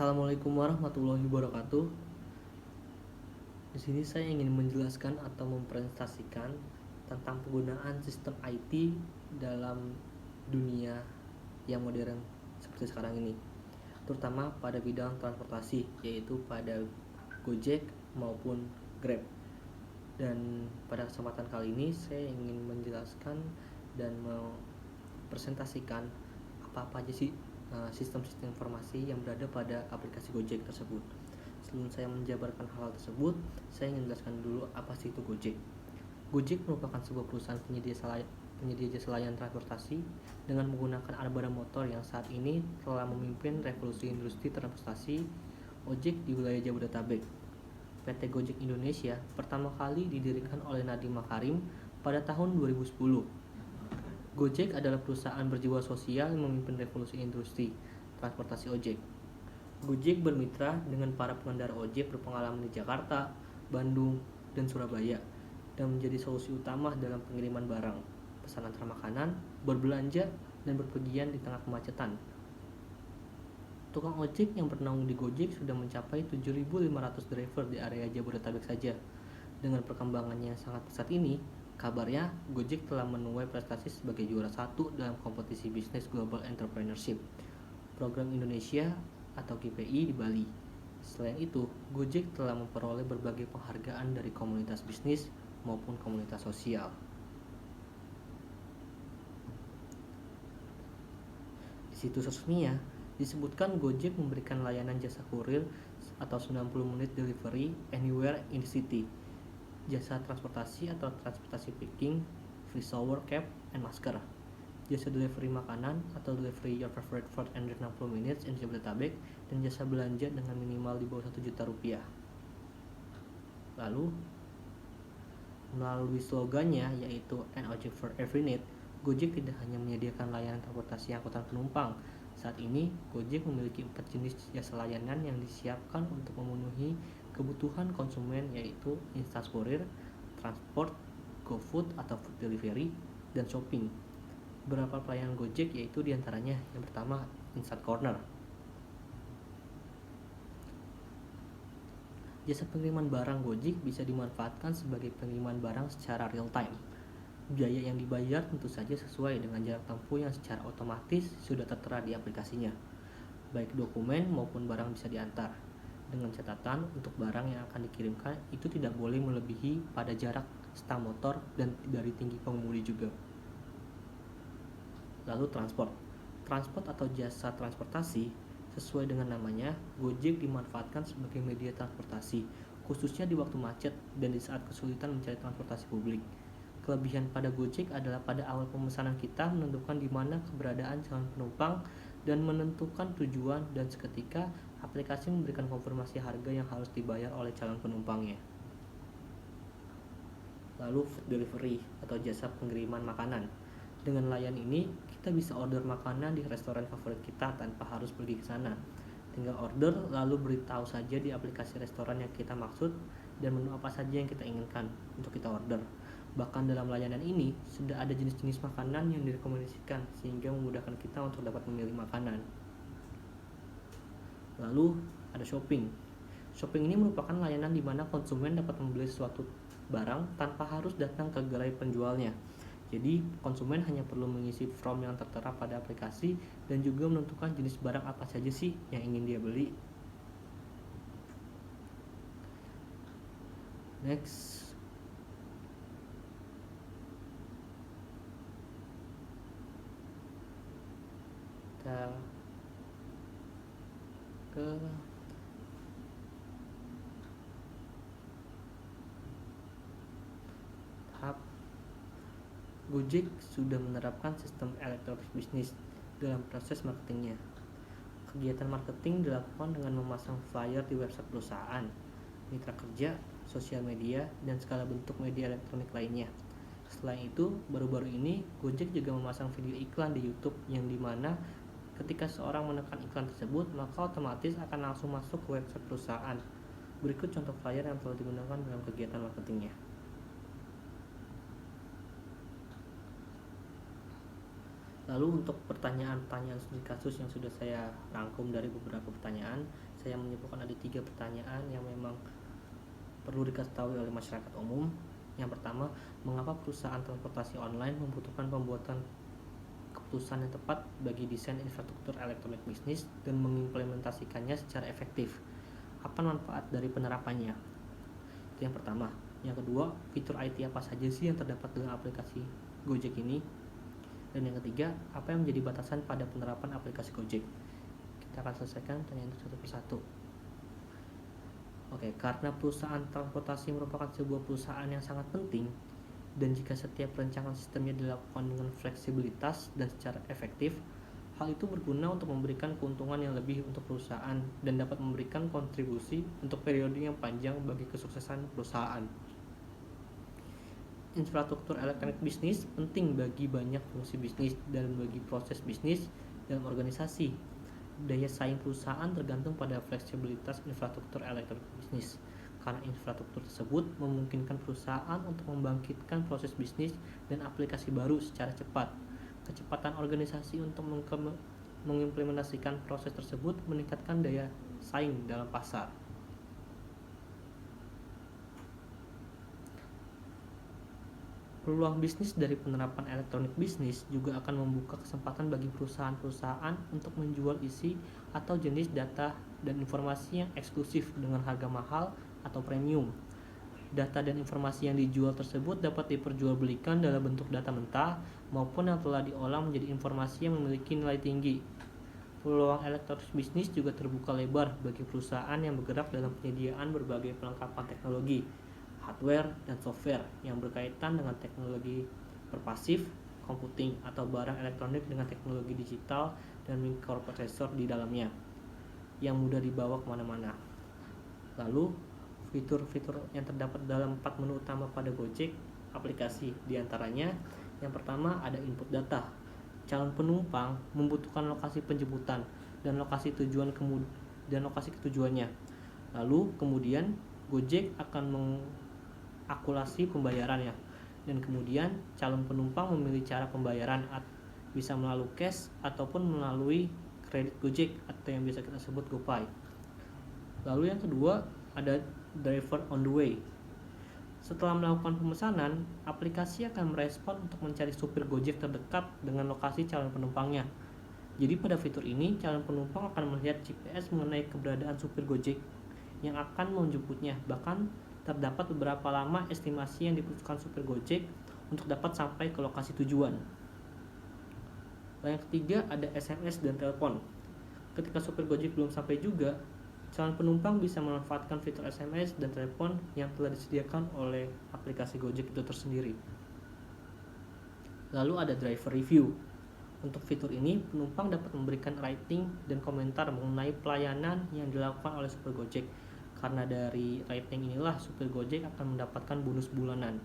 Assalamualaikum warahmatullahi wabarakatuh. Di sini saya ingin menjelaskan atau mempresentasikan tentang penggunaan sistem IT dalam dunia yang modern seperti sekarang ini, terutama pada bidang transportasi, yaitu pada Gojek maupun Grab. Dan pada kesempatan kali ini saya ingin menjelaskan dan mempresentasikan apa-apa aja sih sistem-sistem informasi yang berada pada aplikasi Gojek tersebut. Sebelum saya menjabarkan hal tersebut, saya ingin menjelaskan dulu apa sih itu Gojek. Gojek merupakan sebuah perusahaan penyedia jasa layanan transportasi dengan menggunakan armada motor yang saat ini telah memimpin revolusi industri transportasi ojek di wilayah Jabodetabek. PT Gojek Indonesia pertama kali didirikan oleh Nadiem Makarim pada tahun 2010. Gojek adalah perusahaan berjiwa sosial yang memimpin revolusi industri transportasi ojek. Gojek bermitra dengan para pengendara ojek berpengalaman di Jakarta, Bandung, dan Surabaya dan menjadi solusi utama dalam pengiriman barang, pesan antar makanan, berbelanja, dan berpergian di tengah kemacetan. Tukang ojek yang bernaung di Gojek sudah mencapai 7.500 driver di area Jabodetabek saja. Dengan perkembangannya yang sangat pesat ini, kabarnya Gojek telah menuai prestasi sebagai juara 1 dalam kompetisi bisnis Global Entrepreneurship Program Indonesia atau GPI di Bali. Selain itu, Gojek telah memperoleh berbagai penghargaan dari komunitas bisnis maupun komunitas sosial. Di situs resminya disebutkan Gojek memberikan layanan jasa kurir atau 90 menit delivery anywhere in the city, jasa transportasi atau transportasi picking, free shower cap, and masker, jasa delivery makanan atau delivery your favorite food and 60 minutes in Jabodetabek, dan jasa belanja dengan minimal di bawah 1 juta rupiah. Lalu, melalui slogannya yaitu An Ojek for Every Need, Gojek tidak hanya menyediakan layanan transportasi angkutan penumpang. Saat ini, Gojek memiliki 4 jenis jasa layanan yang disiapkan untuk memenuhi kebutuhan konsumen, yaitu Instant Courier, Transport, GoFood atau Food Delivery, dan Shopping. Beberapa pelayanan Gojek yaitu diantaranya yang pertama Instant Corner. Jasa pengiriman barang Gojek bisa dimanfaatkan sebagai pengiriman barang secara real time. Biaya yang dibayar tentu saja sesuai dengan jarak tempuh yang secara otomatis sudah tertera di aplikasinya. Baik dokumen maupun barang bisa diantar. Dengan catatan untuk barang yang akan dikirimkan itu tidak boleh melebihi pada jarak stang motor dan dari tinggi pengemudi juga. Lalu transport atau jasa transportasi, sesuai dengan namanya, Gojek dimanfaatkan sebagai media transportasi, khususnya di waktu macet dan di saat kesulitan mencari transportasi publik. Kelebihan pada Gojek adalah pada awal pemesanan kita menentukan di mana keberadaan calon penumpang dan menentukan tujuan, dan seketika aplikasi memberikan konfirmasi harga yang harus dibayar oleh calon penumpangnya. Lalu food delivery atau jasa pengiriman makanan. Dengan layanan ini, kita bisa order makanan di restoran favorit kita tanpa harus pergi ke sana. Tinggal order lalu beritahu saja di aplikasi restoran yang kita maksud dan menu apa saja yang kita inginkan untuk kita order. Bahkan dalam layanan ini sudah ada jenis-jenis makanan yang direkomendasikan sehingga memudahkan kita untuk dapat memilih makanan. Lalu ada shopping. Shopping ini merupakan layanan di mana konsumen dapat membeli suatu barang tanpa harus datang ke gerai penjualnya. Jadi konsumen hanya perlu mengisi form yang tertera pada aplikasi dan juga menentukan jenis barang apa saja sih yang ingin dia beli. Next, kita ke tahap Gojek sudah menerapkan sistem elektronik bisnis dalam proses marketingnya. Kegiatan marketing dilakukan dengan memasang flyer di website perusahaan, mitra kerja, sosial media, dan segala bentuk media elektronik lainnya. Selain itu, baru-baru ini Gojek juga memasang video iklan di YouTube yang dimana ketika seorang menekan iklan tersebut, maka otomatis akan langsung masuk ke website perusahaan. Berikut contoh flyer yang telah digunakan dalam kegiatan marketingnya. Lalu untuk pertanyaan-pertanyaan studi kasus yang sudah saya rangkum dari beberapa pertanyaan, saya menyebutkan ada 3 pertanyaan yang memang perlu diketahui oleh masyarakat umum. Yang pertama, mengapa perusahaan transportasi online membutuhkan pembuatan keputusan yang tepat bagi desain infrastruktur elektronik bisnis dan mengimplementasikannya secara efektif? Apa manfaat dari penerapannya? Itu yang pertama. Yang kedua, fitur IT apa saja sih yang terdapat dalam aplikasi Gojek ini? Dan yang ketiga, apa yang menjadi batasan pada penerapan aplikasi Gojek? Kita akan selesaikan pertanyaan itu satu persatu. Oke, karena perusahaan transportasi merupakan sebuah perusahaan yang sangat penting, dan jika setiap rancangan sistemnya dilakukan dengan fleksibilitas dan secara efektif, hal itu berguna untuk memberikan keuntungan yang lebih untuk perusahaan dan dapat memberikan kontribusi untuk periode yang panjang bagi kesuksesan perusahaan. Infrastruktur elektronik bisnis penting bagi banyak fungsi bisnis dan bagi proses bisnis dalam organisasi. Daya saing perusahaan tergantung pada fleksibilitas infrastruktur elektronik bisnis, karena infrastruktur tersebut memungkinkan perusahaan untuk membangkitkan proses bisnis dan aplikasi baru secara cepat. Kecepatan organisasi untuk mengimplementasikan proses tersebut meningkatkan daya saing dalam pasar. Peluang bisnis dari penerapan elektronik bisnis juga akan membuka kesempatan bagi perusahaan-perusahaan untuk menjual isi atau jenis data dan informasi yang eksklusif dengan harga mahal atau premium. Data dan informasi yang dijual tersebut dapat diperjualbelikan dalam bentuk data mentah maupun yang telah diolah menjadi informasi yang memiliki nilai tinggi. Peluang elektronik bisnis juga terbuka lebar bagi perusahaan yang bergerak dalam penyediaan berbagai perlengkapan teknologi, hardware dan software yang berkaitan dengan teknologi pervasif, computing atau barang elektronik dengan teknologi digital dan mikroprosesor di dalamnya yang mudah dibawa kemana-mana. Lalu, fitur-fitur yang terdapat dalam 4 menu utama pada Gojek aplikasi, diantaranya yang pertama ada input data. Calon penumpang membutuhkan lokasi penjemputan dan lokasi ketujuannya. Lalu kemudian Gojek akan mengakulasi pembayarannya, dan kemudian calon penumpang memilih cara pembayaran, bisa melalui cash ataupun melalui kredit Gojek atau yang biasa kita sebut GoPay. Lalu yang kedua ada driver on the way. Setelah melakukan pemesanan, aplikasi akan merespon untuk mencari supir Gojek terdekat dengan lokasi calon penumpangnya. Jadi pada fitur ini, calon penumpang akan melihat GPS mengenai keberadaan supir Gojek yang akan menjemputnya. Bahkan terdapat beberapa lama estimasi yang dibutuhkan supir Gojek untuk dapat sampai ke lokasi tujuan. Lalu yang ketiga ada SMS dan telepon. Ketika supir Gojek belum sampai juga, calon penumpang bisa memanfaatkan fitur SMS dan telepon yang telah disediakan oleh aplikasi Gojek itu tersendiri. Lalu ada driver review. Untuk fitur ini, penumpang dapat memberikan rating dan komentar mengenai pelayanan yang dilakukan oleh supir Gojek. Karena dari rating inilah supir Gojek akan mendapatkan bonus bulanan.